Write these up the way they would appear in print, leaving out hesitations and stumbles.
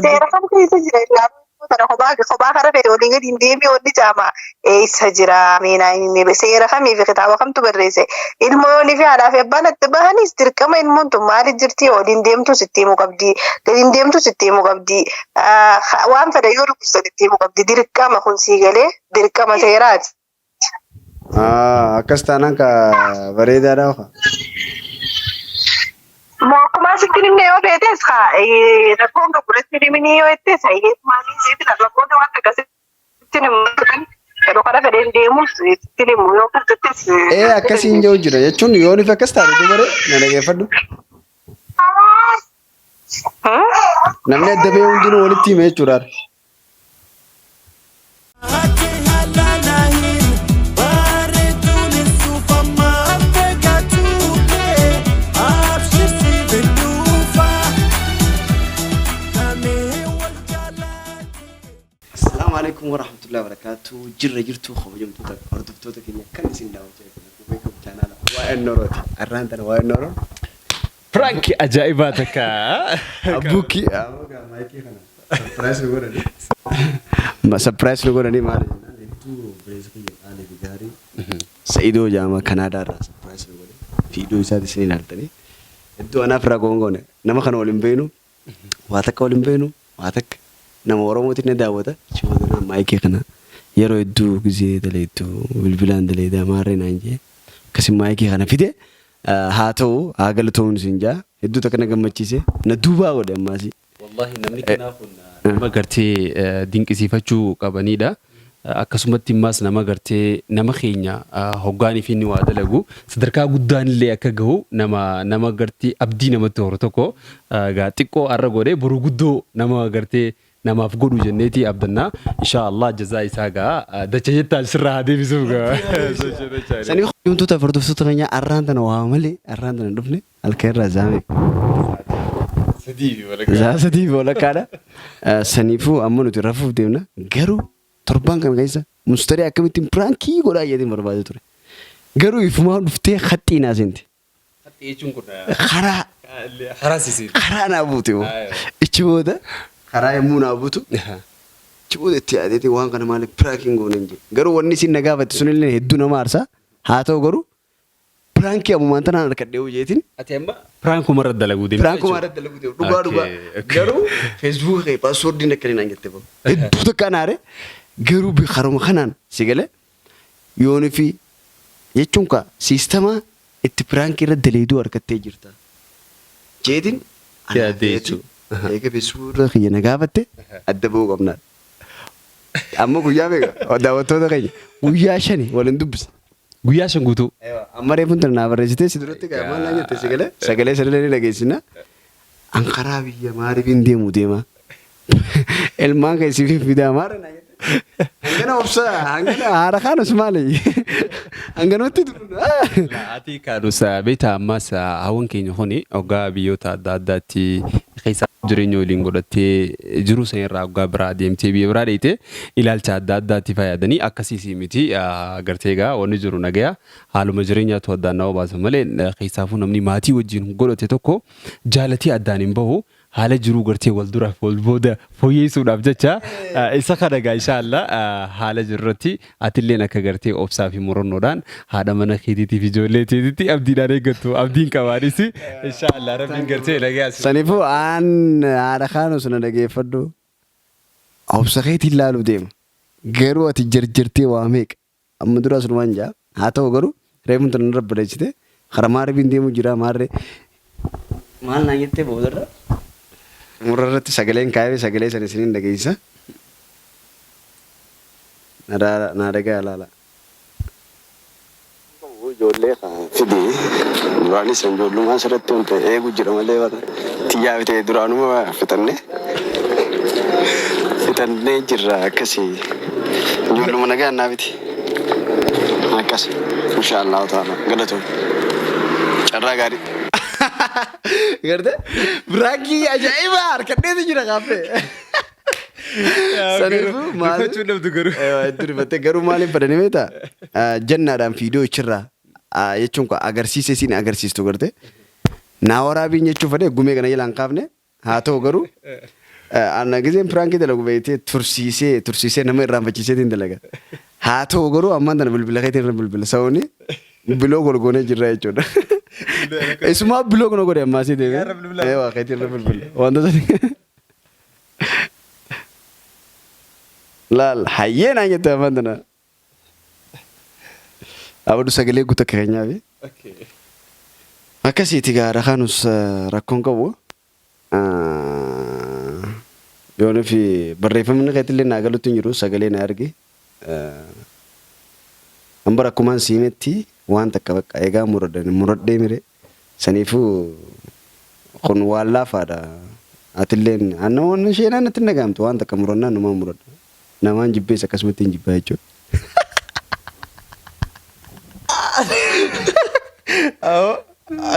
Seera kam keessa jira ilaaluun sana kophaa kara fedhe waliin gadi hin deemee wanni jaama eessa jira meenaa inni seera kamii fi kitaaba kamtu barreesse ilmoonni fi haadhaa fi abbaan itti bahanis dirqama ilmoon tun maaliif jirti waliin deemtu sitti himuu qabdi gadi hin deemtu sitti himuu qabdi waan fedhe yoo dubbistan itti himuu qabdi dirqama kun sii galee dirqama seeraati. Akkas taanaan ka bareedaadha ofa. Akkuma asitti nimne yoo beektes rakkoon gurguratti nimni yoo ittis maaliif seetiin rakkoon waan akkasitti nimmuudhaan yeroo kana fedheen deemus itti nimmu yoo akkasittis. Akkasiin jiru jira jechuun yoo nuuf akkas taate dubaree na dhageeffadhu. Namni adda bahee hundinuu walitti hime jechuudha. Assalamualaikum warahmatullahi wabarakatuh. Jirra jirtu kabajamtoota hordoftoota keenya kan isin daawwachaa jirtan beekamu chaanaala waa'ee Noorooti. Arraan tana waa'ee Nooroo. Prank ajaa'ibaa takka. Abbuki maayikii kana surprise nu godhani. Surprise nu godhani maali jennaan hedduu bireessa keenya haala gaarii. Sa'iidoo jaama Kanaadaa irraa surprise nu godhe. Viidiyoo isaati isin ilaaltanii. Hedduu anaaf irraa goongoone nama kana waliin beenu waa takka waliin beenu waa takka. Nama Oromootiin na daawwata. Chimoodana maayikii kana yeroo hedduu gisee daleetu bilbilaan daleedaa maarree naan jee akkasii maayikii kana fide haa ta'u haa galatoon isin jaa hedduu takka na gammachiise na duubaa godhe ammaasi. Wallahi namni kanaaf nama gartee dinqisiifachuu qabanidha. Akkasumatti immas nama gartee nama keenya hoggaanii fi inni waa dalagu sadarkaa guddaan illee akka gahu nama gartee abdii namatti horu tokko gaa xiqqoo arra godhee boru guddoo nama gartee namaaf godhu jenneeti abdannaa inshallah jazaa isaa gaa dacha jettaan sirraa deebisuuf gaa sanii hojjumtoota hordoftoota keenya arraan tana waa malee arraan tana dhufne halkan irraa zaame sadii walakkaadha saniifuu amma nuti rafuuf deemna garuu torban kan keessa mustarii akkamittiin pirankii godhaa jedhee barbaade ture garuu ifumaa dhuftee khaxii naasente khaxii jechuun kun karaa naa buute ichi booda karaa yemmuu naa buutu ichi booda itti yaadeeti waan kana maaliif piraankiin goone hin jedhe garuu wanni isin nagaafatti sunillee hedduu nama aarsaa haa ta'u garuu pirankii ammumaan tanaan harkadhee hojeetiin. Ati amma pirankuma irra dalaguu deemte. Pirankuma irra dalaguu deemte dhugaa garuu feesbuuk kee paaswoordiin akka inni naan jettee bahu hedduu takka naare garuu haruma kanaan si galee yoonii fi jechuun ka siistamaa itti pirankii irra daleeduu harkattee jirta jeetiin yaadee jechuudha. Eega feesbuuk kiyya nagaafatte adda bahuu qabnaa amma guyyaa beeka daawwattoota keenya guyyaa shani waliin dubbisa. Guyyaa shan guutuu. Amma reefuun tana naa barreessitee si duratti maal naan jette sagalee sagalee dhageessina ankaraa biyya maaliif hin deemu deema ilmaan keessi fidaa maara naan jette hangana obsa hangana haara kaanus maali hanganootti dura. Ati kaanus beektaa ammas hawwan keenya kuni hoggaa biyyoota adda addaatti keessa jireenya waliin godhattee jiru sanirraa hoggaa biraa deemtee biyya biraa dheeyte ilaalcha adda addaatti fayyadanii akkasiisii miti gartee egaa wanni jiru nagaya haaluma jireenyaatu addaan nama baasa malee keessaafuu namni maatii wajjin godhate tokko jaalatii addaan hin bahu haala jiruu gartee wal duraaf wal booda fooyyessuudhaaf jecha isa kana gaa inshaallah haala jirurratti atilleen akka gartee obsaa fi murannoodhaan haadha mana keetiitiif ijoollee keetiitti abdiidhaan eeggattu abdiin qabaanis inshaallah rabbiin gartee nagaya. Saniifuu aan haadha kaanu sana dhageeffadhu obsa keetiin ilaaluuf deema garuu ati jarjartee waa meeqa amma dura asumaan jaa haa ta'u garuu reefuun tana irra bareechite karaa maariifiin deemuu jira maarree maal naan jettee boodarra. Murarratti sagaleen kaayee sagalee sana isiniin dhageessa. Naa dhagaa ilaala. Ijoollee fidee duraanis ijoollummaa asirratti waan ta'e eeguu jira malee xiyyaa bitee duraanuma fitannee jirra akkasii ijoolluma nagaa naa biti akkas inshaallah ta'ala galatoon carraa gaarii. Garte pirankii ajaa'ibaa harkadheetu jira kaaffee. Saniifuu maal hedduu rifattee garuu maaliif fedhanii beektaa jannaadhaan viidiyoo ichirraa jechuun agarsiise siin agarsiistu garte naa waraabiin jechuun fedhee gumee kana jalaan kaafne haa ta'u garuu Ana giseen pirankii dalagu beektee tursiisee nama irraanfachiiseetiin dalaga. Haa ta'u garuu ammaan tana bilbila keetiin irra bilbila sa'ooni biloo golgoonee jirra jechuudha. Isumaa biloo kana godhe ammaasii deemee waa keetiin irra bilbila wantoota laal hayyeen aan jette ammaan tana. Abadu sagalee guutuu akka keenyaa fi akkasiiti gaara kanus rakkoon qabu. Yoon fi barreeffamni keetillee naa galuutti hin jiru sagalee na arge. Hambara akkumaan siimetti waan takka bakka eegaa muradhee mire saniifuu kun waan laafaadha. Atilleen namoonni isheen natti hin dhagahamtu waan takka murannaa namaan muradha. Namaan jibbees akkasumatti hin jibbaa jechuudha.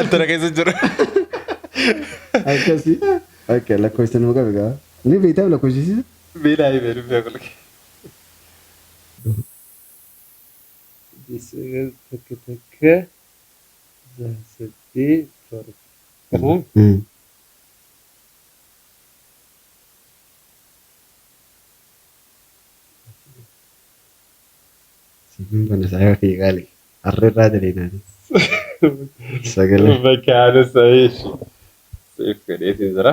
Antara keessa jira. Akkasii. Akka lakkoofsa nama qabe gaa. Ni beektaa lakkoofsisiisa? Beelaa beeluu beeku. Takka sadii torba. Simbin bana saya fi gali. Arreerraa daleinaani. Sagalee. Bakkaana sa'iish. Siif godheetiin jira.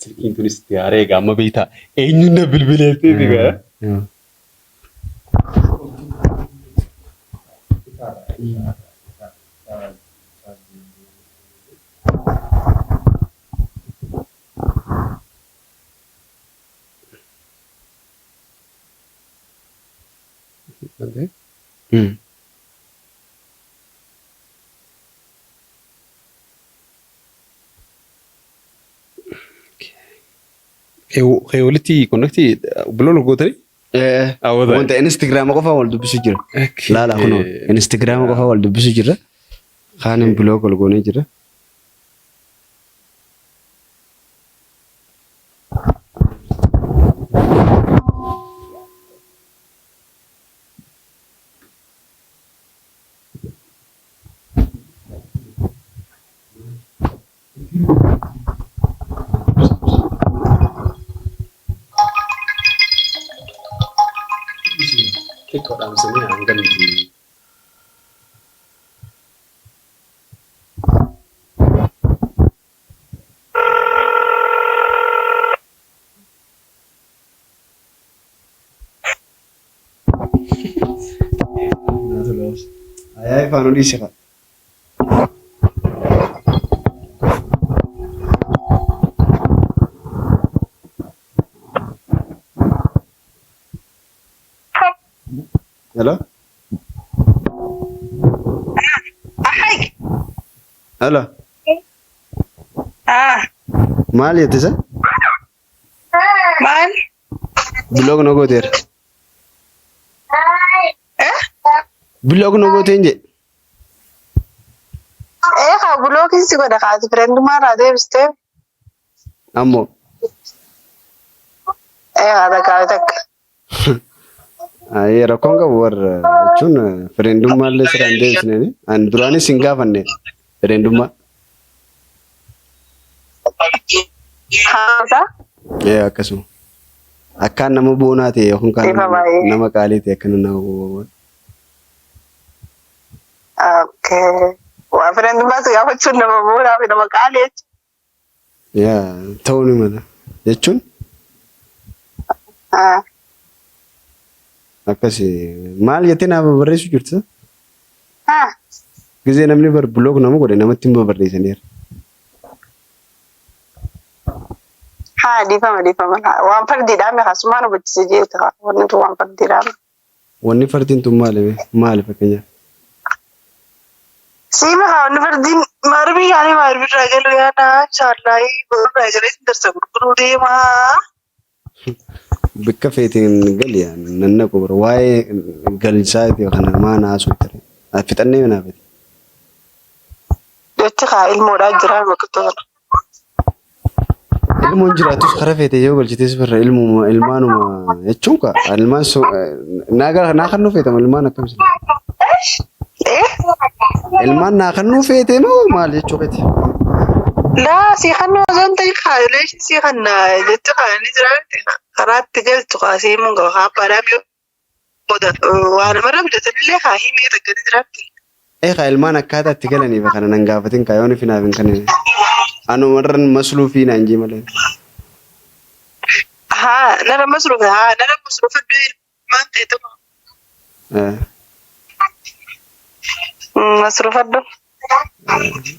Silkiin tunis diyaaree gaama beektaa. Eenyuun na bilbileetti digaa. Walitti konnektii biloo gootanii? Wanta Instagram qofaa wal dubbisu jira. Laala kunoo Instagram qofaa wal dubbisu jira. Kaanin biloo golgoonee jira. Xiqqoodhaan sanii hanga nuti. Ayah Fanu di sini. Hello? Ahai. Hello? Maal jettisa? Maal? Biloo no gooteera. Biloo no gooteen je. Haa biloo kisi godha kaati fireendumaa irraa deebistee. Ammoo. Haadha kaawwe takka. Rakkoon qabu warra jechuun fireendumaa illee siraan deebisneen an duraanis hin gaafanne fireendumaa. Haasa? Akkasuma. Akkaan nama boonaa ta'e yookaan kan nama qaalii ta'e akkana nama boonaa. Waa fireendumaa si gaafachuun nama boonaa fi nama qaalii jechuudha. Ta'uu ni mala jechuun. Akkasii maal jettee nama barreessu jirtu? Gizee namni biloog nama godhe namatti hin barreessaniira. Dhiifama. Waan fardiidhaan akkasumaan hubachisee jeeta. Wanni tun waan fardiidhaan. Wanni fardiin tun maali fakkeenyaaf? Siima wanni fardiin marbii yaanii marbiirraa galuu yaada chaallaayi boorraa galee darsa gurguruu deemaa. Bakka feetiin gali nanna qubra waa'ee galchaati kana maana haasuu ture. Fixannee mana fiti. Jechi kaa ilmoodhaa jira bakka ilmoon jiraatus karaa feetee yoo galchitees birra ilmaanuma jechuun ka ilmaan naa kan nu feetama ilmaan akkamsi. Ilmaan naa kan nu feetee moo maal jechuu feete? لا سيخنا وزن تيخا ليش سيخنا جت خاني زرعت خرات تقلت قاسي من قوها برامي وده وانا مرة بدت اللي خاهي مية تقلت زرعتي ilmaan akkaataa itti galanii bakka nan gaafatin kaayoon fi naaf hin kanneen anu warran masluu fi naan jee malee. ها نرى مصروف الدوير ما انت مصروف الدو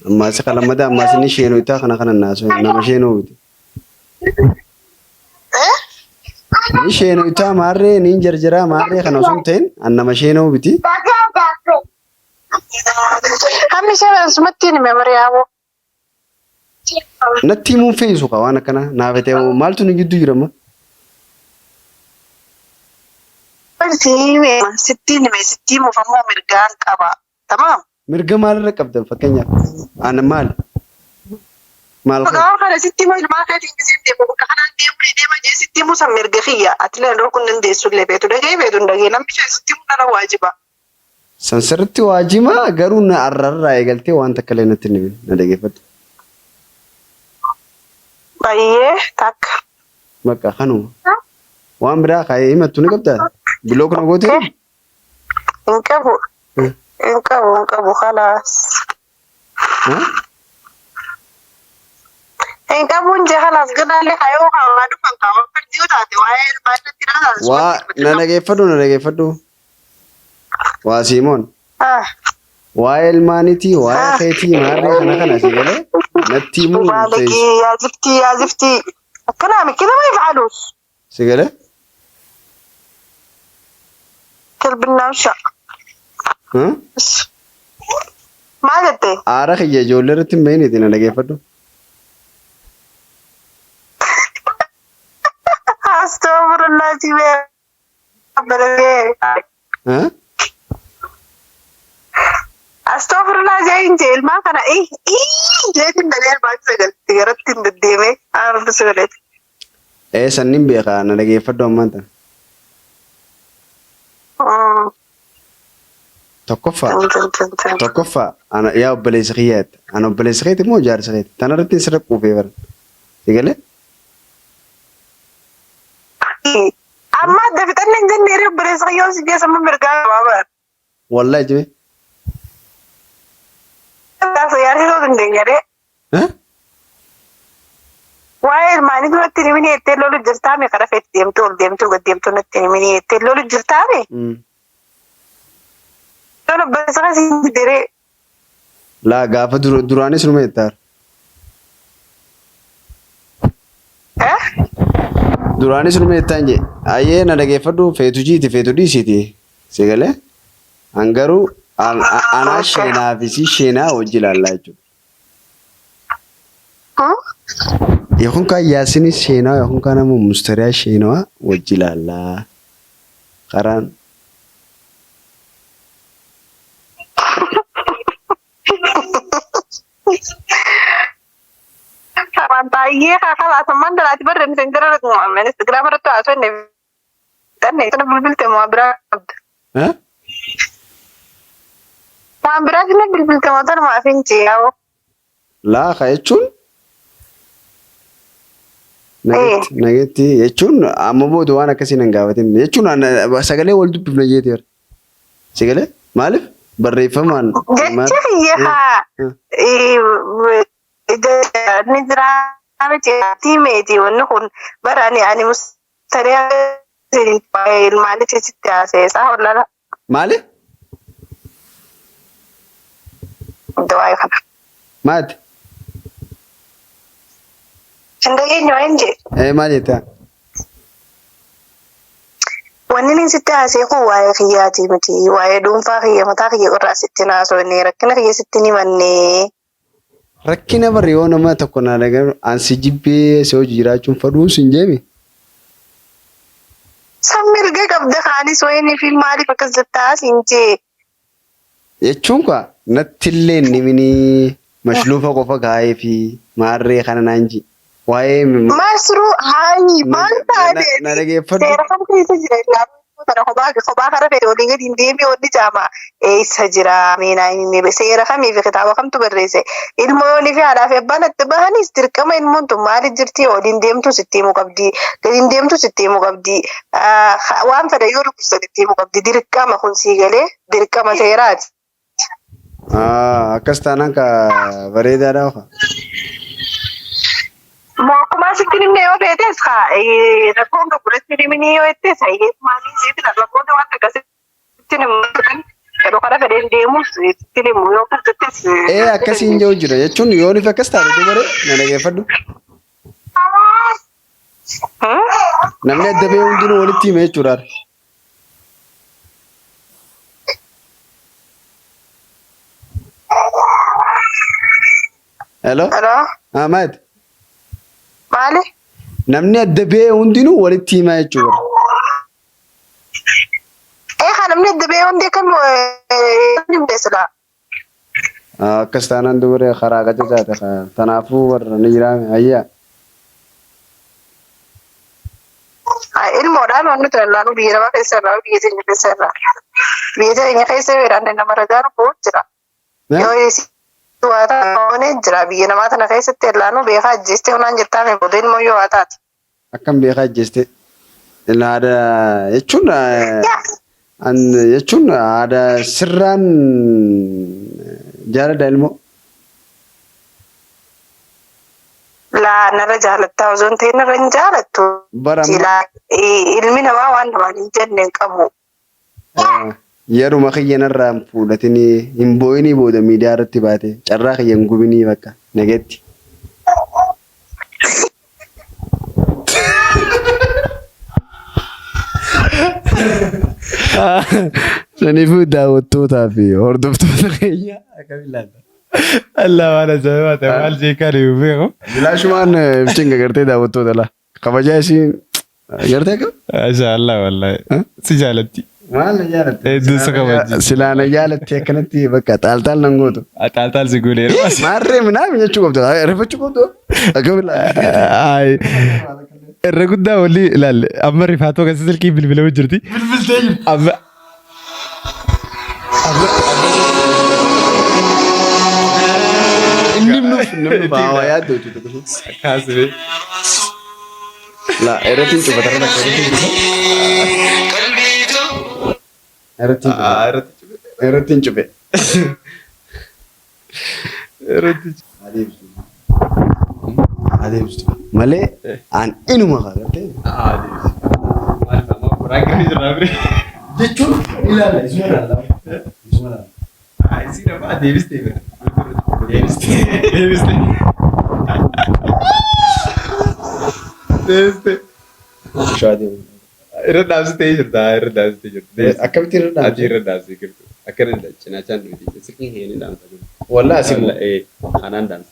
Amma si qalamada amma si ni sheenuu itaa kana naasu nama sheenuu biti. Ni sheenuu itaa maarree ni jarjara maarree kana osoo hin ta'in an nama sheenuu biti. هم شيء سمعتني ممرياو Natti himuun fe'isu qaba waan akkana naaf ta'e maaltu ni gidduu jirama. ستين مفهوم مرجان كبا تمام Mirga maalirra qabdan fakkeenyaaf ana maal فقام على ستين ما كانت إنجليزية ديمو كأنا ديما جي ستين مو سمير جخية أتلا لو كنا ندرس اللي بيتو ده جاي بيتو ده جاي نام بيشة ستين مو واجبة san sirriitti waajima garuu na arrarraa eegaltee waan takka illee natti hin na dhageeffadhu. بايه تاك Bakka kanuma waan biraa kaayee himattu ni qabdaa biloo kana gootee. انكبوا خلاص انكبوا انت خلاص قلنا لي حيوها ما دفن كما فرديو تاتي وهي البانة ترى Waa na dhageeffadhu. Waa Simoon. Waa ilmaanitii waa keetii maarree kana si galee natti himuu بالك يا زفتي كلامي كذا ما يفعلوش si galee. كلب النوشة ما قلت Aara kiyya ijoollee irratti hin beekneeti na dhageeffadhu. استغفر الله تبارك استغفر الله زي انت ما كان ايه جيت الدليل ما تسجل تجربت الديمه اعرف سجلت Sannin beekaa na dhageeffadhu ammaan tana. Tokkoffaa ana yaa obboleessa kiyyaatti. Ana obboleessa keeti moo jaarsa keeti? Tana irratti sirra quufee bara. Si galee? اما دفتني نجني رب بريس خيوس جيس من برقا بابا Wallahi jime. سياري لو دنجري واي ما نقول تنميني تلو الجرتامي خرفت ديمتو قديمتو نتنميني تلو الجرتامي لو بس غاسي دري Laa gaafa duraanis numa jettaar. Duraanis numa jettaan jee. Ayyee na dhageeffadhu feetu jiiti feetu dhiisiiti. Si galee? Hangaruu anaa sheenaa fi si sheenaa hojii ilaallaa jechuudha. Yookaan kaan yaasinis sheenaa yookaan kaan ammoo mustariyaa sheenaa hojii ilaallaa. Karaan. طيب خلاص ما انت لا تبرر من تقدر من انستغرام رتو عشان تاني انا بالبلت ما برا ما برا كنا بالبلت ما ترى ما فهمتي او Laa ka jechuun nageetti jechuun amma booda waan akkasii nan gaafatin jechuun sagalee wal dubbifna jeeteera. Si galee maaliif barreeffamaan. نزرع تيميتي ونكون براني يعني مستريح المالي تستي صح ولا لا؟ مالي؟ دواي خلاص مات عندك عندي ايه مالي تا ونين ستة سيقو واي خياتي متي واي دون فاخية متاخية قرأ ستنا سويني ركنا خية ستني مني rakkina barre yoo nama tokko na dhagahu ansi jibbee si hojii jiraachuun faduu sin jeemi. Sammirga qabda kaanis wayini fi maaliif akkas jettaa siin jee. Jechuun kwa nattillee nimini mashluufa qofa kaayee fi maarree kana naan ji. Waa'ee Masruu haayi maal taate. na dhageeffadhu. Seera kam keessa jira tana kophaa kara fedhe olii gadi hin deemne wanni jaama eessa jira miinaa inni seera kamii fi kitaaba kamtu barreesse ilmoonni fi haadhaa fi abbaan itti bahanis dirqama ilmoon tun maaliif jirti oliin deemtu sitti himuu qabdi gadiin deemtu sitti himuu qabdi waan fedhe yoo dubbistan itti himuu qabdi dirqama kun sii galee dirqama seeraati. Akkas taanaan ka bareedaadha ofa. Mootummaa sitti nimne yoo beetes rakkoon gurguratti dimini yoo ittees maaliin sitti rakkoota waan akkasitti namni yeroo kana fedheen deemus sitti himu yoo keessattis. Akkasiin jiru jira jechuun yoo nuuf akkas taate dubaree na dhageeffadhu. Namni adda bahee hundinuu walitti hime jechuudha. Hello? Ahmad. Maali? Namni adda bahee hundinuu walitti himaa jechuudha. Namni adda bahee hundi kam himteessidha. Akkas taanaan dubaree karaa qaca taate kanaafuu warra ni jiraame ayyaa. Ilmoodhaan waan nuti lallaanu biyya namaa keessa irraa biyya teenya keessa irraa. Biyya teenya keessa jedhaan nama ragaan bu'u jira. Yoo waan jira biyya namaa tana keessatti lallaanu beekaa ajjeestee hunaan jirtaan booda ilmoo yoo haa taate. Akkam beekaa ajjeestee? Aadaa jechuun aadaa sirraan jaaladha ilmoo. Narra jaalattaa osoo hin ta'in narra hin jaalattu. Ilmi namaa waan namaan hin jenne hin qabu. Yeruma kiyyanarraa fuudhatanii hin boo'inii booda miidiyaa irratti baate carraa kiyyan gubinii bakka nageetti. Saniifuu daawwattootaa fi hordoftoota keenya akkamiin ilaalla? Allah waan ajaa'iba ta'e maal jeekaan hin beeku. Bilaashumaan ibsin gartee daawwattoota la kabajaa isiin gartee qaba. Maashaallah wallahi si jaalatti. Maal na jaalatte? Hedduu si kabajji. Silaa na jaalatte akkanatti bakka xaalxaal nan gootu. Xaalxaal si gooneera. Maarree minaa jechuu qabdu rifachuu qabdu akkamiin ilaalla? Irra guddaa walii ilaalle amma rifaatoo keessa silkii bilbilamuu jirti. Bilbiltee jirti. Amma Namni baawaa yaaddu jechuudha. kaasee. La irratti cufa tarra akka irratti cufe. Adeemsisu malee aan inuma kaagarte. Jechuun ilaala isuma ilaala. Isii nama deebistee. Deebistee. Irra dhaabsitee jirta. Akkamitti irra dhaabsitee? Ati irra dhaabsitee jirtu. Akkana cinaachaan nuti silkiin heenii dhaamsa jiru. Wallaahi simu. Kanaan dhaamsa.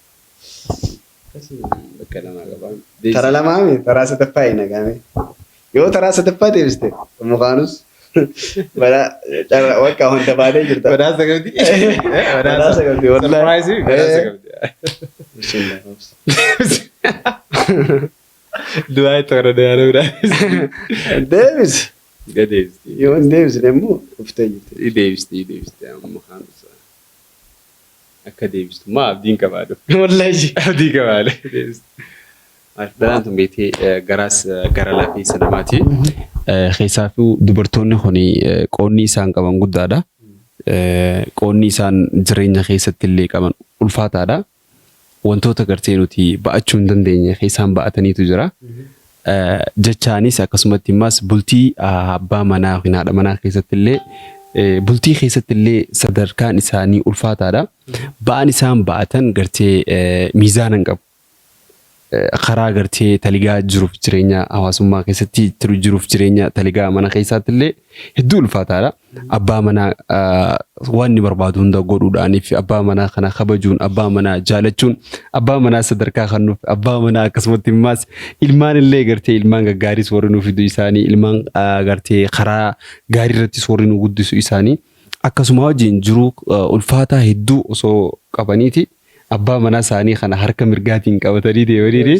Bakka namaa qabaan. Tara lamaami taraa sadaffaa hin nagaame. Yoo taraa sadaffaa deebiste mukaanus wakka wanta baadee jirta. Wadaasa qabdi. Wadaasa qabdi wallaahi. Surprise wadaasa qabdi. Duaa itti warra deemaa biraa. Deebisi. Gadeebiste. Yoo hin deebisne immoo dhuftee jirti. Deebiste amma kaanus. Akka deebistu maa abdiin qabaadhu. Wallaahi. Abdii qabaadhu. Deebistu. Dhalaan tun beektee garaas gara lafeessa namaati. Keessaafuu dubartoonni kuni qoonni isaan qaban guddaadha. Qoonni isaan jireenya keessatti illee qaban ulfaataadha. Wantoota gartee nuti ba'achuu hin dandeenye keessaan ba'ataniitu jira. Jechaanis akkasumatti immas bultii abbaa manaa fi haadha manaa keessatti illee bultii keessatti illee sadarkaan isaanii ulfaataadha. Ba'aan isaan ba'atan gartee miizaana hin qabu. Karaa gartee taligaa jiruuf jireenya hawaasummaa keessatti jiruuf jireenya taligaa mana keessaatti illee hedduu ulfaataadha. Abbaa manaa waan inni barbaadu hunda godhuudhaaniif abbaa manaa kana kabajuun abbaa manaa jaalachuun abbaa manaa sadarkaa kennuuf abbaa manaa akkasumatti immas ilmaan illee gartee ilmaan gaggaarii warri nuuf fiduu isaanii ilmaan gartee karaa gaarii irratti warri nu guddisu isaanii akkasuma wajjin jiruu ulfaataa hedduu osoo qabaniiti abbaa manaa isaanii kana harka mirgaatiin qabatanii deemanii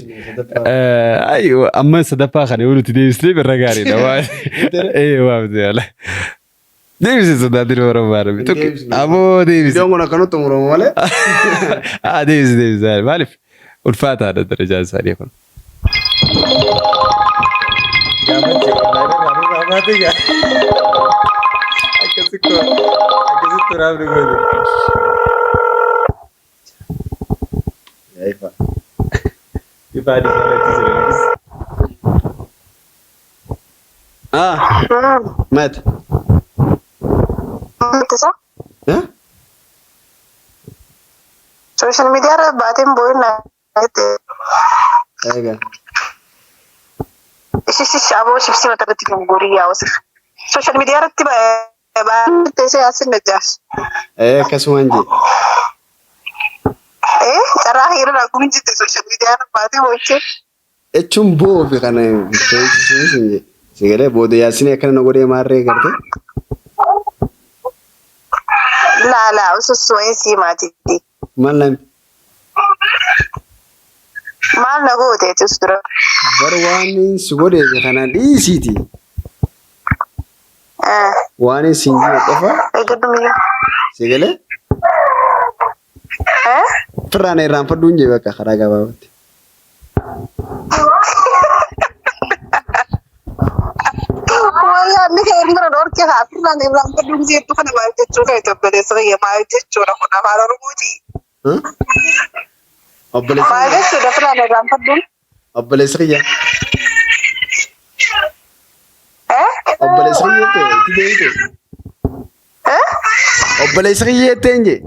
amma sadaffaa kana yoo nuti deebisnee birra gaariidha waan waan ta'ala. Deebisee sodaatini barbaada bitu aboo deebisee. Iddoo kun akkanatti xumuramu malee. Deebisee maaliif ulfaataadha darajaan isaanii kun. Gaafachee akkasitti raafni godhu. Yaifa. Ifaadi sanatti jireenya. Mat. Social media irra baateen boo'inna Eega. Shishi aboo shibsi mata irratti kan goorii yaa'us. Social media irratti baay'ee teessee yaasin najjaas. Akkasumaan jee. Carraa hiriira kun jirti social media irra baatee boo'ichee. Jechuun boo fi kana teessisuun jee. Sigalee booda yaasinii akkana na godhee maarree gartee. Laa usus wayin sii maatiitti. Maal lammi? Maal na gooteetis dura. Bar waan si godhee kana dhiisiiti. Waan si njii qofa. Eeggaddumiyyuu. Sigalee? Firraan irraanfadhuun jee bakka karaa gabaabatti. Wayyaanni kee irra dhorkee haa firraan irraanfadhuun jettu kana maal jechuu kee obboleessa kiyya maal jechuudha kun afaan Oromooti. Maal jechuudha firraan irraanfadhuun? Obboleessa kiyya. Obboleessa kiyya itti deemte. Obboleessa kiyya ittiin jee.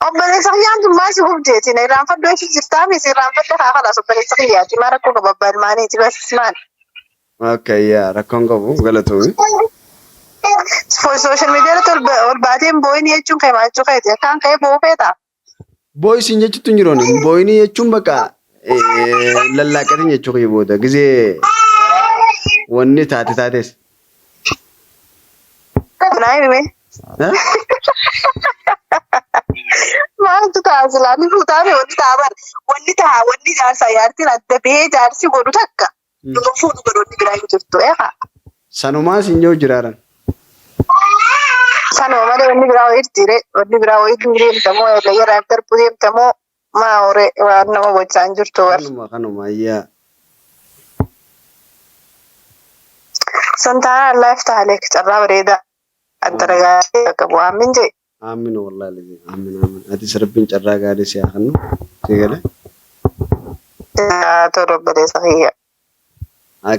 Obboleessa kiyyaan jummaa si hubdeeti na irraanfadhuu eessu jirtaa miti irraanfadha haa kalaas obboleessa kiyyaati maa rakkoo qaba abbaan maaniiti basis maal. Okay, rakkoon qabu galatoomii. Social media irratti ol baateen boo'inii jechuun kee maal jechuu keeti akkaan ka'ee boo'uu feetaa? Boo'isiin jechuutu hin jiroon boo'inii jechuun bakka lallaaqatiin jechuu kee booda gizee wanni taates. Naa himee? Maaltu ta'a silaanii fuutaame wanni ta'a wanni jaarsaa yaartiin adda bahee jaarsi godhu takka. Dhuga fuudhu godhoonni biraa hin jirtu Sanumaa siin yoo jiraaran. Sanuma malee wanni biraa wayiitti wanni biraa wayiitti hin deemtamoo layyaraan darbuu deemtamoo maa horee waan nama gochaa hin jirtu warra. Kanuma ayyaa. Santaan allaaf taalee carraa bareedaa adda ragaatee qabu aamin jee. Aamin wallaahi aamin. Ati sirbiin carraa gaarii si haa kennu. Sigalee. Tolo obboleessa kiyya.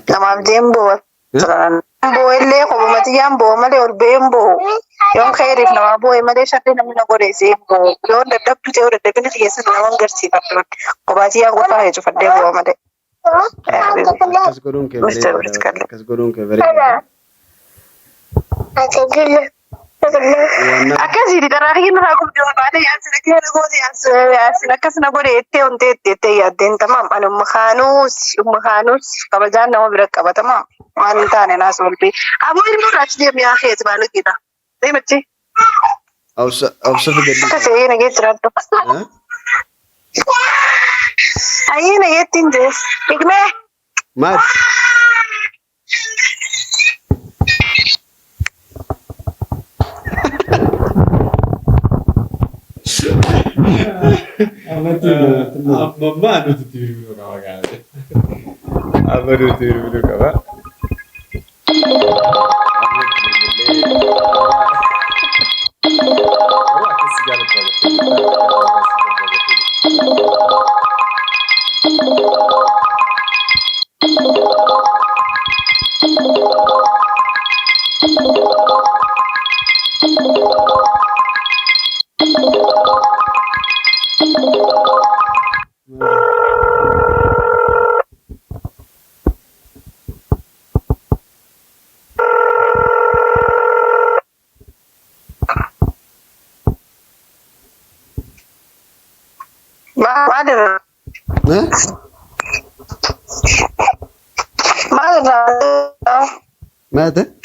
Namaaf deemboo illee kophumatiyaan boo malee ol ba'een boo yoon ka'eeriif namaa boo'e malee sharri namni na godheesee boo yoon daddabdu ta'e daddabina keessatti nama agarsiifadhu kophaatiyaan qofaa hee cufadhee boo malee. Akkas godhuun kee bareeda. Akkasii karaa kiyya irraa gubdee ol baatee yaasin akka na goote yaasin akkas na godhe ettee ontee ettee yaaddeen tamaam ani umma kaanuus kabajaan nama bira qaba tamaam waan hin taane naas ol bee aboo ilmoo irraachi deemee haa keeti baalagiidha deemachi. Awsa figadhi. Akkasii ayyee nageetti raddo. Ayyee nageetti hin jees higmee. Maal? Mamma nuti tiru qaba gaale. Amma nuti tiru qaba. ماذا؟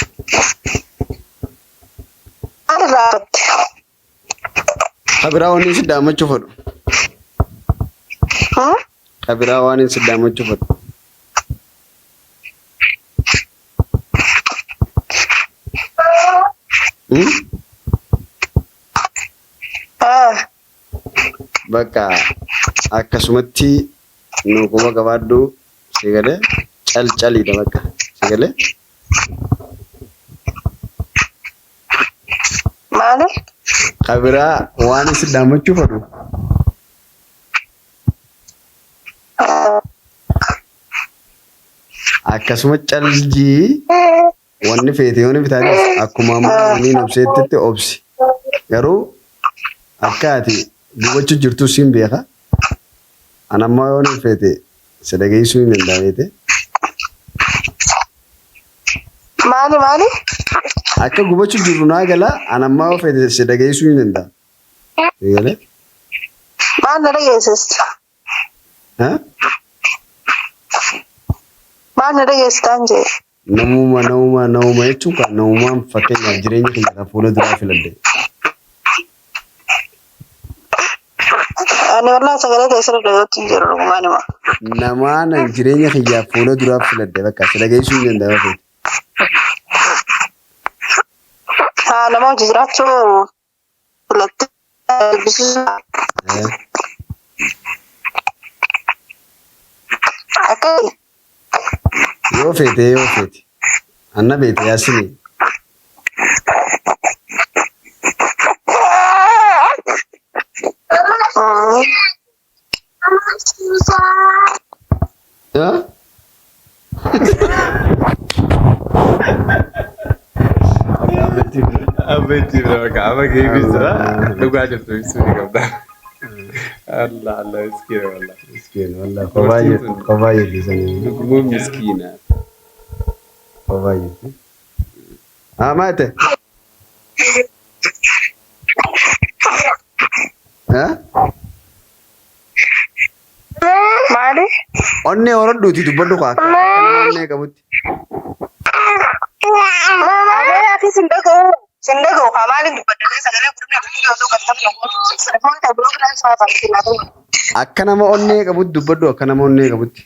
Kabira waan si daamachuu fedhu. Kabira waan si daamachuu fedhu. Bakka akkasumatti nu kuma gabaadhu sigalee calcaliidha bakka sigalee. Maali? Kabira waan si daamachuu fedhu. Akkasuma caljii wanni feete yooni bitaanis akkuma ammoo obseetti obsi. Garuu akkaati gubachuu jirtu siin beeka. Anammaa yooni feete sadaqeessuu hin danda'amete. Maali? Akka gubachuu jiru naa gala anammaa yoo feete sadaqeessuu hin danda'a. Eegalee? Maal na dhageessista? Maal na dhageessistaan jee? Namuma jechuun kan namumaan fakkeenyaaf jireenya keenya fuula duraa filadde. Ani walaa sagalee keessatti dhagootti hin jiru dhugumaan hima. Namaan jireenya keenya fuula duraa filadde bakka sadaqeessuu hin danda'a feete. Nama hojii jiraachuu filattee dubbisuudha. Akkami? Yoo feete. Anna beete yaasini. Abeti berapa? Apa kayak bisa? Lu gak ada tuh isu nih kamu. Allah miskin wallah. Kobaye bisa nih. Lu miskin. Kobaye. Mate. Mali? Onne orang duti tu bodoh kak. Onne kamu. Aku Sendago, kamalin dibadalkan sagalee gurguruu fi osoo gattaaf namoota telefoon taabuloo kan isaa fayyadamu. Akka nama onnee qabutti dubbadhu akka nama onnee qabutti.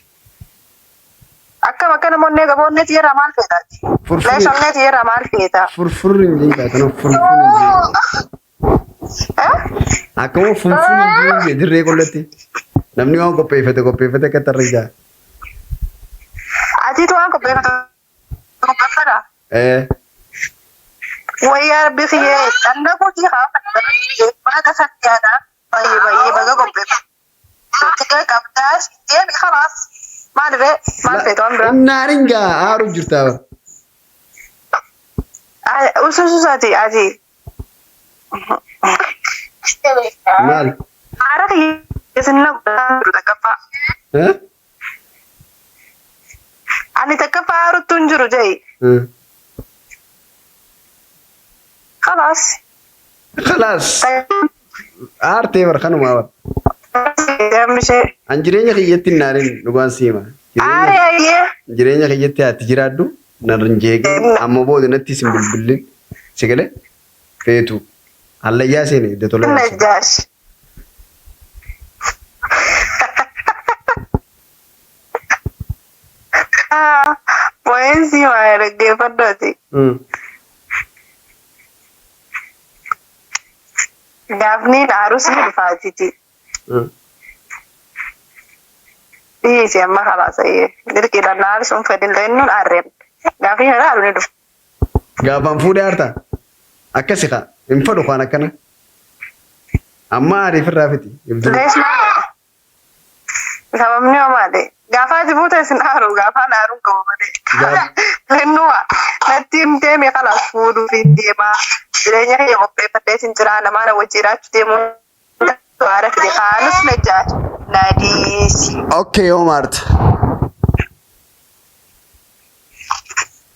Akka nama onnee qabu onnee xiyyeera maal feetaati? Meeshaa onnee xiyyeera maal feeta? Furfurri hin jiru kana furfurri hin jiru. Akkuma furfurri hin jiru dirree qollatti. Namni waan qopheeffate akka tarree. Atiitu waan qopheeffata? Wayyaa rabbi kiyyee dhanda kutii haa baga sakyaadha baay'ee baga qopheeffata. Tigaa qabdaas deemi khalaas maal feetu waan biraa? Naaringa haaruu jirtaa. Ususaati ati. Maal? Haara kiyyee sinna guddaa takkaffaa. Ani takkaffaa haaruutu hin jiru jee. خلاص عارتي برخانو ما مشي انجرينيا خيتي نارين لغان سيما انجرينيا خيتي اتجرادو نرنجيغ اما بود نتي سمبلبل سيغله فيتو الله ياسيني دتولو نجاش وين سيما رجع فدوتي Daphne harus berfati. Iya sih, emang kalau saya, jadi kita harus memfadil lain non arem. Daphne harus itu. Gapan fude arta. Akka sih kak, info kan akkana. Amma ari firrafiti. Lesma. Sababni apa deh? Gafa jibuta sinaru, gafa naru kau deh. Lenua, nanti dia kalau fudu video mah. Jirenya yang qopheeffatee sin jira nama wajjiraachuu deemu suara fide kaanus najjaat nadiisi. Okay, Omart.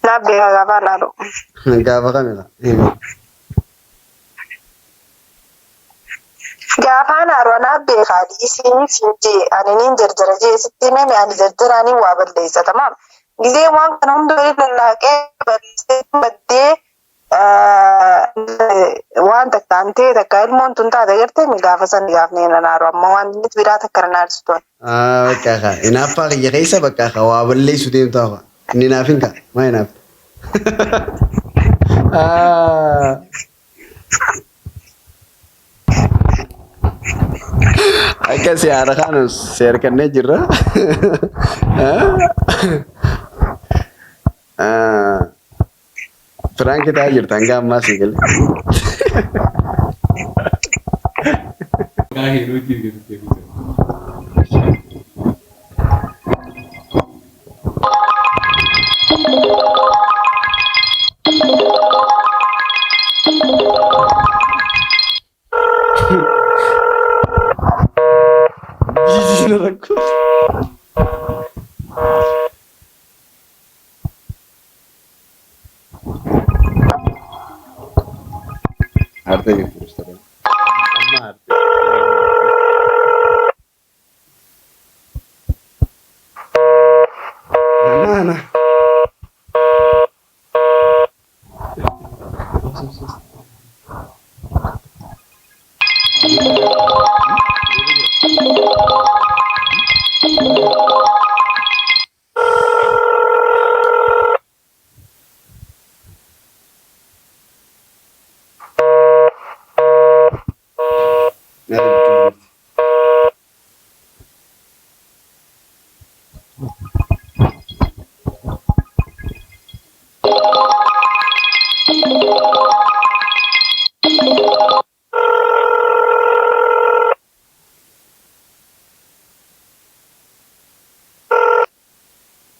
Nabbe gaafa naadu. Gaafa kamila. Gaafa naadu nabbe kaadhiisiin finjee aniniin jarjara jee sitti nami ani jarjaraanii waa balleessa tamam. Gizee waan kana hunda lallaaqee balleessee baddee waan takkaan ta'e takka ilmoon tun taate gartee mi gaafa san gaafnee nanaaru amma waan inni biraa takka nanaarsitu. Bakka kaa inaaffaa kiyya keessa bakka kaa waa balleessu deemtu hafa. Inni naaf hin kaa maa inaaf. Akka siyaara kaanus seerkannee jirra. Frank ta'aa jirta hanga ammaa si galee. Jijjiirra rakkoo. Harta jirtu restoran. Amma harta. Nana.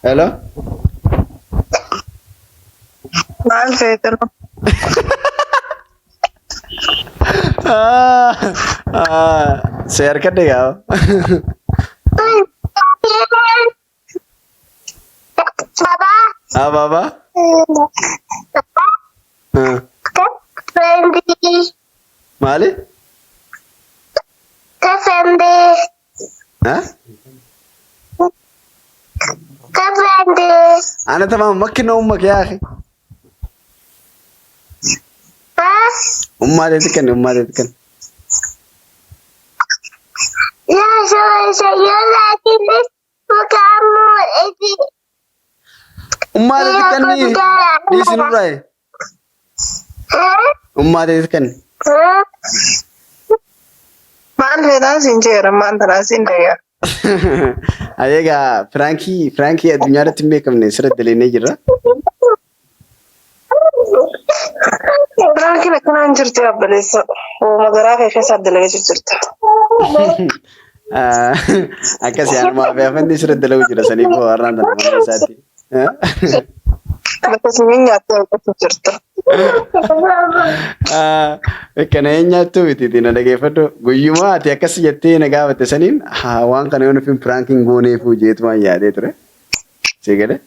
Hello? Maal feetan? Share कर देगा Baba. हाँ बाबा हाँ Fendi. माली Fendi. हाँ Fendi. أنا تمام مكن أمك يا أخي أمها تتكلم أمها تتكلم Ya saya lagi ni kamu ini. أمها تتكلم دي شنو رأي أمها تتكلم Maan feetan sinjeera maan tanaa sindeeya. أيها فرانكي الدنيا رتمي كم نسرة دليل جرا Franki akkanaan jirti abbalessa. Magaraa kee keessa addalee jirti. akkasii anuma beekan sirrii dalaguu jira sanii boo har'aan tana mana isaatti. Bakka isin nyaattee argatu jirta. Kana hin nyaattu miti na dhageeffadhu guyyuma ati akkas jettee na gaafatte saniin waan kana yoo nufin piraankiin gooneefuu jeetumaan yaadee ture. Si galee?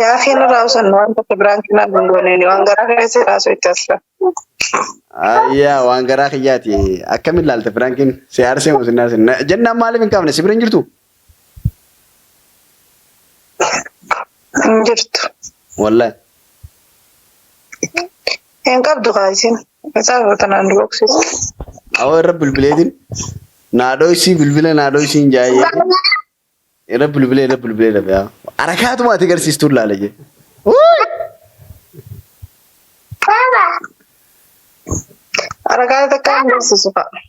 Yaa fi nurraa usan waan tokko biraan kinaa gungooneen waan garaa keessa raasuu itti asira. Ayyaa waan garaa kiyyaati akkamiin ilaalta piraankiin si aarsee muusinnaa sin jennaan maaliif hin qabne si bira hin jirtu? Hin jirtu. Wallahi. Hin qabdu kaasin. Isaa tanaan boksisu. Awwa irra bilbileetiin naadoo isii bilbila naadoo isii hin jaayee. Irra bilbilee dhabe yaa. Harakaatuma ati agarsiistuu laala jee. Harakaata takka hin agarsiisu fa'a.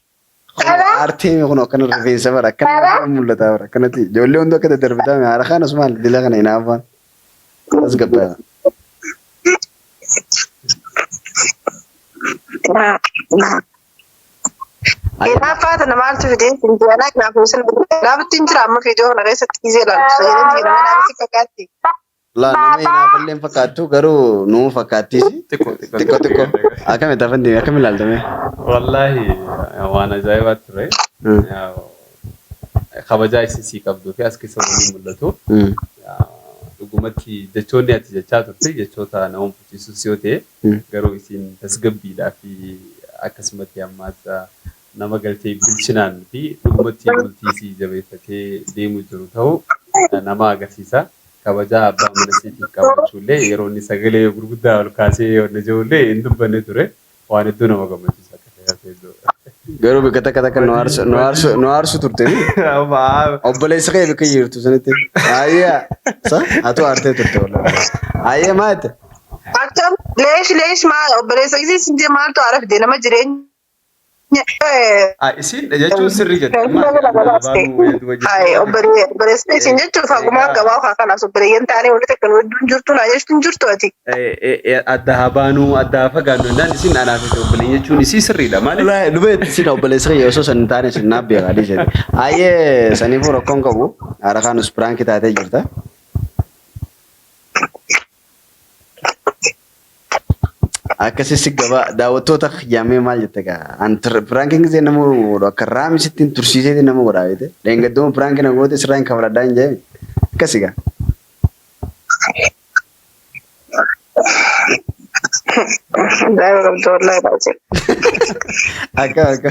Aartii kun akkana rifeensa bara akkana mul'ata bara akkanatti ijoollee hundi akka daddarbitaa harakaan asumaan dila kana hin haafaan. As gabbaa. Kinaafaa tana maaltu fidee finjaanaa kinaafuu sin gaafattu hin jira amma fiidiyoo kana keessatti gizee ilaaltu fayyadamti jedhamee naaf si fakkaatti. La nama hinaafallee hin fakkaattu garuu nuu fakkaattis xiqqoo akkamitti afaan akkamiin ilaaltame. Wallahi waan ajaa'ibaa ture. Kabajaa isin qabduu fi as keessa waliin mul'atu. Dhugumatti jechoonni ati jechaa turte jechoota nama mufachiisus yoo ta'e garuu isin tasgabbiidhaa fi akkasumatti ammaas nama galtee bilchinaan fi dhugumatti bultii jabeeffatee deemu jiru ta'uu nama agarsiisa. kabajaa abbaa mana isiitiif qabachuullee yeroo inni sagalee gurguddaa ol kaasee yoo inni ijoollee hin dubbanne ture waan hedduu nama gammachiisa akka ta'e. Garuu bika takka takka nu aarsu turte. Obboleessa kee bika jirtu sanitti. Ayyaa sa atu aartee turte wallahi. Ayyaa maate. Akkam leesh maal obboleessa isii sindee maaltu aara fide nama jireenya. Isin jechuun sirrii jette. Obboleessa isin jechuun fagumaa gabaa kanaaf obboleeyyan taanee walitti akka hedduun jirtu naa jechuun jirtu ati. Adda habaanuu adda fagaannu naan isin anaaf obboleeyyan jechuun isii sirriidha maali? Lubeetti isin obboleessa kee osoo san taane isin naaf beekaa dhiisee. Ayyee saniifuu rakkoon qabu haara kaanus piraanki taatee jirta. Akkasii gabaa daawwattoota yaamee maal jette gaa piraankiin gisee nama akka raamisitti tursiisee nama godhaayete leengadduma piraankiin namoota israa'in kafaladhaa hin jedhame akkasii gaa. Akka.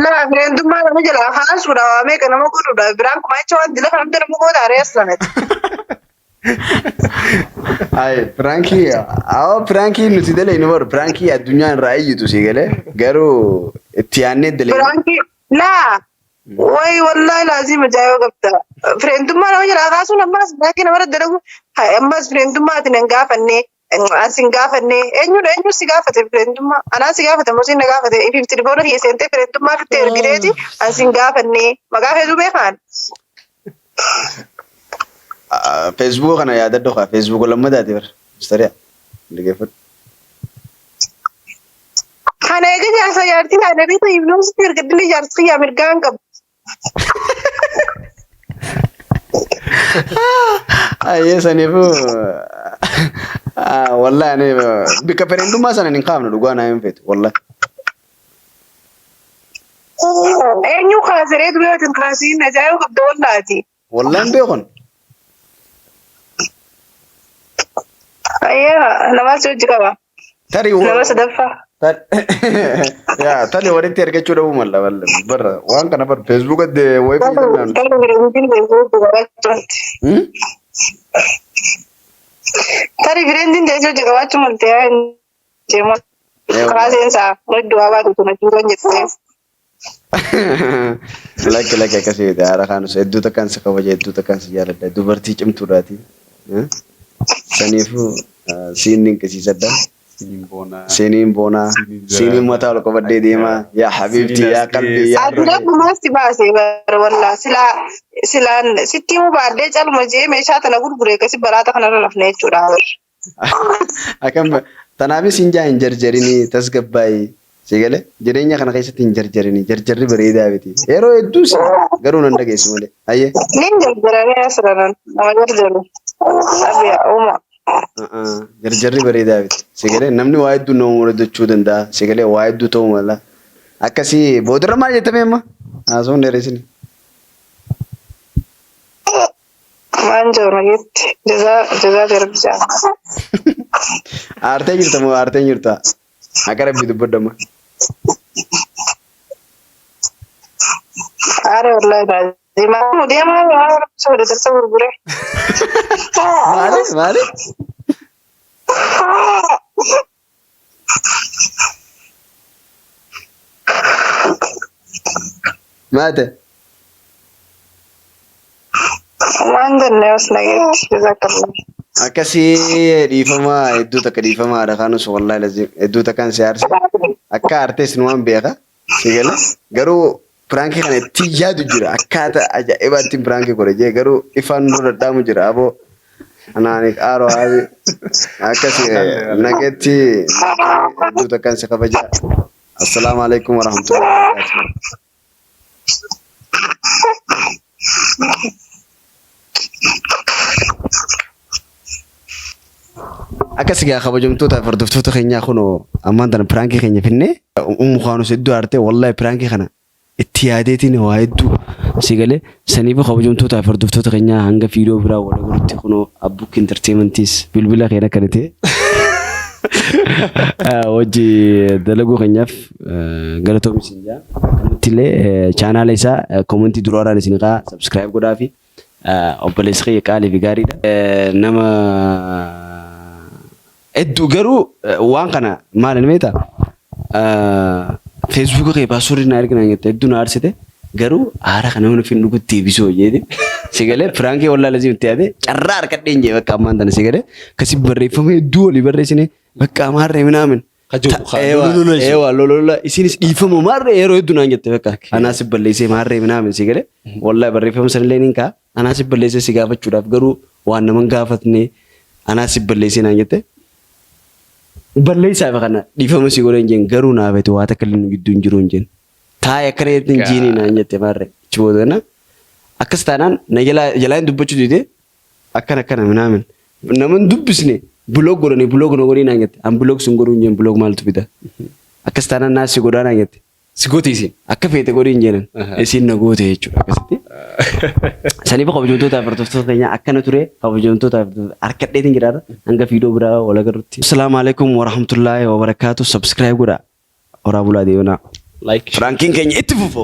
Laa bireentummaa nama jalaa haasuudha waamee kan nama godhuudha biraan kuma jecha waan dila kanamte nama godha arees lamet. Ay, Frankie nuti dalee ni baru Frankie addunyaan raayitu si galee garuu itti yaannee dalee. Frankie laa way wallahi laazima jaayoo qabda. Fireentummaa nama jalaa kaasuun ammas Frankie nama dalagu ammas fireentummaa ati nan gaafannee asin gaafannee eenyu si gaafate fireentummaa anaa si gaafate moo si na gaafate ififti diboona hiyeseentee fireentummaa fittee ergireeti asin gaafannee maqaa feetuu beekaan. Facebook kana yaadadhu kaa Facebook lammadaati bar mustariya ligeeffadhu. Kana eega jaarsa jaartii kana riifa yuunivarsiitii ergadillee jaarsa xiyyaa mirgaan qabu. Ayyee saniifuu wallahi ani bika fireentummaa sana hin qaamne dhugaa naa hin feetu wallahi. Eenyu kaasiree duree wajjin kaasiin ajaa'ibaa qabda wallaati. Wallahi hin beekon. Ayyaa namaas hojii qaba. Nama sadaffaa. Tali walitti argachuu dhabuu malla barra waan kana bar Facebook adde wayi fayyadamu. Tari bireendiin jechuun hojii qabaachuu malte jeemoo kaaseensaa maddu haabaa tutu na jiran jettee. Lakki akkasii haara kaanus hedduu takkaan si kabaja hedduu takkaan si jaaladha dubartii cimtuudhaati. Saniifuu siin dinqisiisadha. Siniin boonaa siniin mataa ol qabadhee deemaa yaa habiibti yaa qalbii yaa. Adda bumaasti baasee bara wallaa silaan sitti himuu baaddee calma jee meeshaa tana gurguree kasi baraata kanarra lafne jechuudha. Akkam tanaafis hin jaa hin jarjarinii tasgabbaayii sigale jireenya kana keessatti hin jarjarinii jarjarri bareedaa biti yeroo hedduu garuu nan dhageessu malee ayyee. Nin jarjaranii asirran nama jarjaru. Abiyaa uumaa. Jarjarri bareedaa biti sigale namni waa hedduu nama mudachuu danda'a sigale waa hedduu ta'uu mala akkasii boodarra maal jettame amma haasawun dheeresini. Maan jiru nageetti jazaa garbisa. Aartee jirta moo aartee jirta akka rabbi dubbadama. Aare wallahi Zimamu dia mah sudah tersebut bure. Maali? Mate. Mandan neos lagi. Jazakallah. Akkasii dhiifamaa hedduu takka dhiifamaadha kaanus wallahi lazim hedduu takkaan si aarse akka aartees nu waan beeka sigale garuu pirankii kana itti yaadu jira akkaataa ajaa'ibaatti pirankii godhe jee garuu ifaan nu dadhaamu jira aboo anaani qaaroo haabi akkasii nageetti hedduu takkaan si kabaja. Assalaamu alaikum warahmatullahi wabarakatuh. Akkasii gaa kabajamtoota hordoftoota keenyaa kunoo ammaan tana pirankii keenya finne umukaanus hedduu aartee wallahi pirankii kana itti yaadeetiin waa hedduu sigalee saniifu kabajamtoota hordoftoota keenyaa hanga fiidiyoo biraa wal agarrutti kunoo Abbuuk Entertainmentis bilbila keenya kana ta'e hojii dalaguu keenyaaf galatoomaa kanatti illee chaanaala isaa koomentii duraaraan isin qaa subscribe godhaa fi obboleessa kiyya qaalii fi gaariidha. Nama hedduu garuu waan kana maal inni beektaa? Feesbuuka kee paaswordii na argina jette hedduu na aarsite garuu haara kana mana fin dhugutti deebisoo jeeti. Sigalee firaankii wallaa lazii itti yaade carraa harkadhee hin jee bakka ammaan tana sigalee kasi barreeffama hedduu olii barreessine bakka maarree minaamin. Ewa lolola isinis dhiifama maarree yeroo hedduu naan jette bakka anaas balleessee maarree minaamin sigalee wallaa barreeffama sanillee niin kaa anaas balleessee si gaafachuudhaaf garuu waan naman gaafatne anaas balleessee naan jette. Balleessaa kana dhiifama si godhan jeen garuu naafete waa takka illee gidduu hin jiru hin jeen. Taa'ee akka reetiin jiini naan jette maarree chibootana akkas taanaan na jalaa hin dubbachuu diide akkana minaamin naman dubbisne. Blog godhanii naan jette. An blog sun godhuu hin jeen blog maaltu bita. Akkas taanaan naas si godhaa naan jette. Si goote isin akka feete godhii hin jeenan. Isin na goote jechuudha akkasitti. Saniif kabajamtootaaf hordoftoota keenya akkana ture kabajamtootaaf harkadheetiin jiraata hanga fiidoo biraa wal agarrutti. Assalaamu alaikum warahmatullaahi wabarakaatu. Subscribe godhaa. Horaa bulaa deebanaa. Like. Frankiin keenya itti fufa.